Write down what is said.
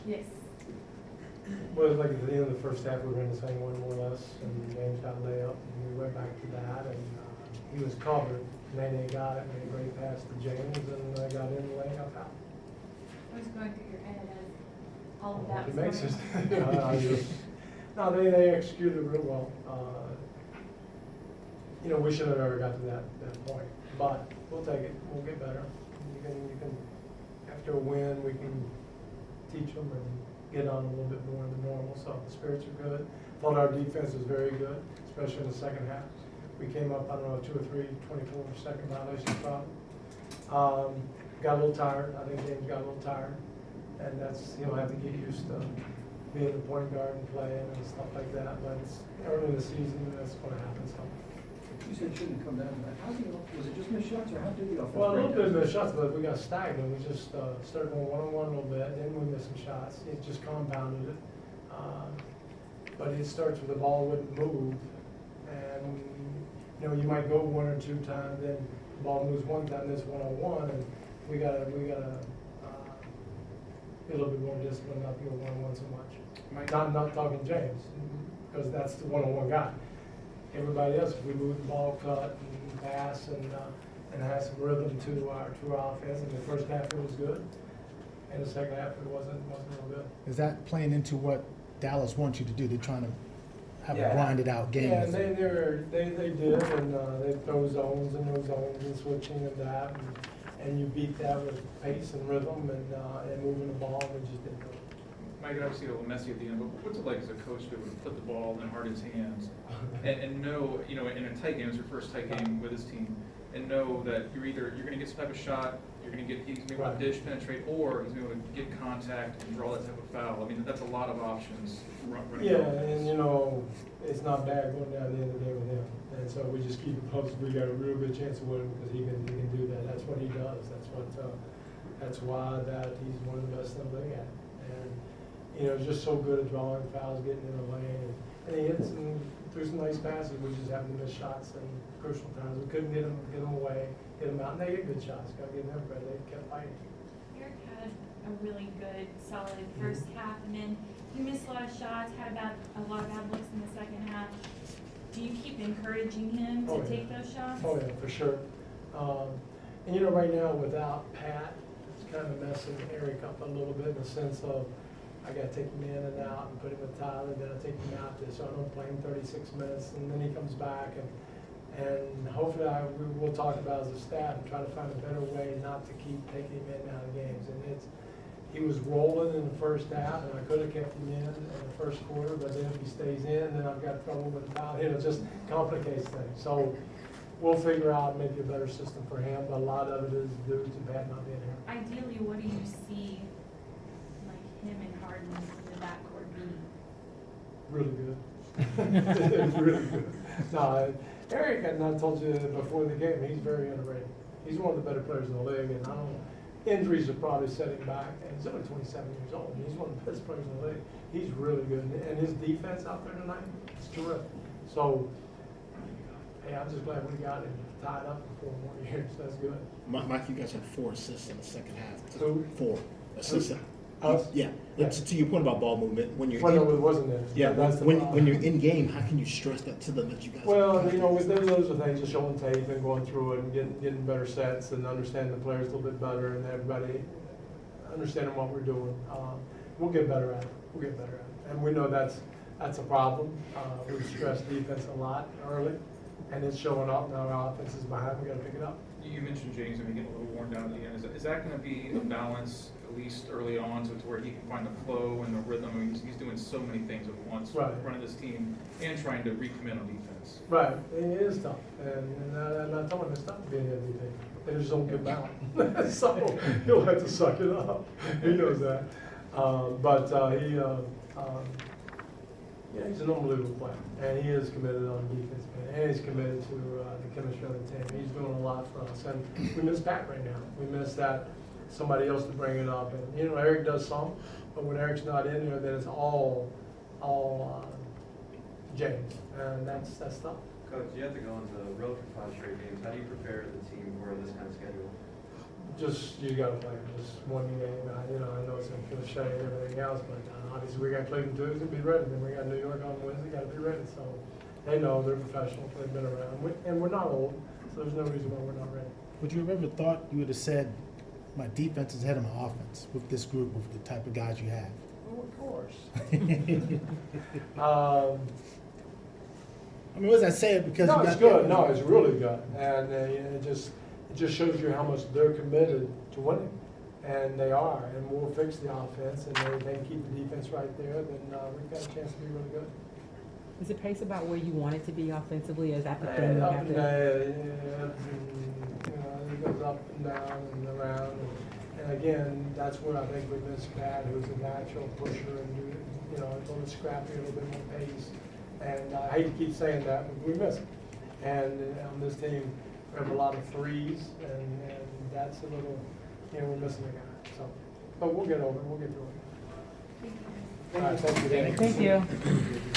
Yes. Well, like at the end of the first half, we were in the same one more or less, and James got a layup, and we went back to that, and he was covered. Nene got it, made a great pass to James, and got in the layup out. What was going through your head as all of that He was makes going it. on? No, they executed real well. We should have never got to that point, but we'll take it. We'll get better. You can after a win, we can teach them and get on a little bit more than normal. So the spirits are good. Thought our defense was very good, especially in the second half. We came up, I don't know, 2 or 3 24-second violation problem. Got a little tired. I think James got a little tired, and he'll have to get used to being the point guard and playing and stuff like that. But it's early in the season, that's going to happen. So. You said it shouldn't come down to that. Was it just missed shots, or how did the offense? Well, a little bit of missed shots, but we got stagnant. We just started going one-on-one a little bit, then we missed some shots. It just compounded it. But it starts with the ball wouldn't move, and you might go 1 or 2 times, then the ball moves one time, this one-on-one, and we gotta be a little bit more disciplined, not to go one-on-one so much. Not talking James, because that's the one-on-one guy. Everybody else, if we move the ball, cut and pass, and have some rhythm to our offense. In the first half, it was good. In the second half, it wasn't real good. Is that playing into what Dallas wants you to do? They're trying to have a grinded out game. Yeah, they did, and they throw zones and no zones and switching and that, and you beat that with pace and rhythm and moving the ball. We just didn't do it. Mike, obviously a little messy at the end, but what's it like as a coach to be able to put the ball in Harden's hands and know, in a tight game, it's your first tight game with his team, and know that you're going to get some type of shot, he's going to be able to dish, penetrate, or he's going to be able to get contact and draw that type of foul. I mean, that's a lot of options. Yeah, and it's not bad going down the end of the day with him. And so we just keep it posted. We got a real good chance of winning because he can do that. That's what he does. That's why he's one of the best in the league at. And just so good at drawing fouls, getting in the lane, and he hits and threw some nice passes. We just happened to miss shots in crucial times. We couldn't get them away, get them out, and they get good shots. Got to give them credit. They kept fighting. Eric had a really good, solid first half, and then he missed a lot of shots, had a lot of bad looks in the second half. Do you keep encouraging him to take those shots? Oh yeah, for sure. And right now without Pat, it's kind of messing Eric up a little bit in the sense of I got to take him in and out and put him with Tyler, then I take him out there, so I don't play him 36 minutes, and then he comes back, and hopefully we'll talk about as a staff and try to find a better way not to keep taking him in and out of games. And he was rolling in the first half, and I could have kept him in the first quarter, but then if he stays in, then I've got trouble with Tyler. It just complicates things. So we'll figure out maybe a better system for him, but a lot of it is due to Pat not being here. Ideally, what do you see him and Harden in the backcourt being? Really good. Really good. No, Eric, and I told you before the game, he's very underrated. He's one of the better players in the league, and injuries have probably set him back, and he's only 27 years old, and he's one of the best players in the league. He's really good, and his defense out there tonight is terrific. So, hey, I'm just glad we got him tied up for 4 more years. That's good. Mike, you guys had 4 assists in the second half. Who? 4 assists. Us? Yeah. To your point about ball movement, when you're no, it wasn't there. Yeah, that's when you're in game, how can you stress that to them that you guys? Well, with those are things, just showing tape and going through it and getting better sets and understanding the players a little bit better and everybody understanding what we're doing. We'll get better at it. And we know that's a problem. We stress defense a lot early, and it's showing up. Now our offense is behind. We got to pick it up. You mentioned James getting a little worn down at the end. Is that going to be a balance, at least early on, to where he can find the flow and the rhythm? I mean, he's doing so many things at once, running this team and trying to recommit on defense. Right, it is tough, and I told him it's tough to be in the MVP. They just don't get balance, so he'll have to suck it up. He knows that, he's an unbelievable player, and he is committed on defense, and he's committed to the chemistry of the team. He's doing a lot for us, and we miss Pat right now. We miss that somebody else to bring it up, and Eric does some, but when Eric's not in there, then it's all James, and that's tough. Coach, you have to go into the road for 5 straight games. How do you prepare the team for this kind of schedule? Just, you gotta play just one game. You know, I know it's a cliche and everything else, but obviously we got Cleveland Tuesday, be ready. Then we got New York on Wednesday, gotta be ready. So they know, they're professionals, they've been around. And we're not old, so there's no reason why we're not ready. Would you have ever thought you would have said, my defense is ahead of my offense with this group, with the type of guys you have? Oh, of course. I mean, was I say it because No, you it's got good. No, it's really good. And it just shows you how much they're committed to winning. And they are. And we'll fix the offense, and they keep the defense right there, then we've got a chance to be really good. Is the pace about where you want it to be offensively? Is that the thing And you up have and to? down, you know, it goes up and down and around. And again, that's where I think we miss Pat, who's a natural pusher and, you know, a little scrappy, a little bit more pace. And I hate to keep saying that, but we miss him. And on this team, we have a lot of threes, and that's a little, you know, we're missing a guy. So, but we'll get over it, we'll get through it. All right, thank you, Danny. Thank you.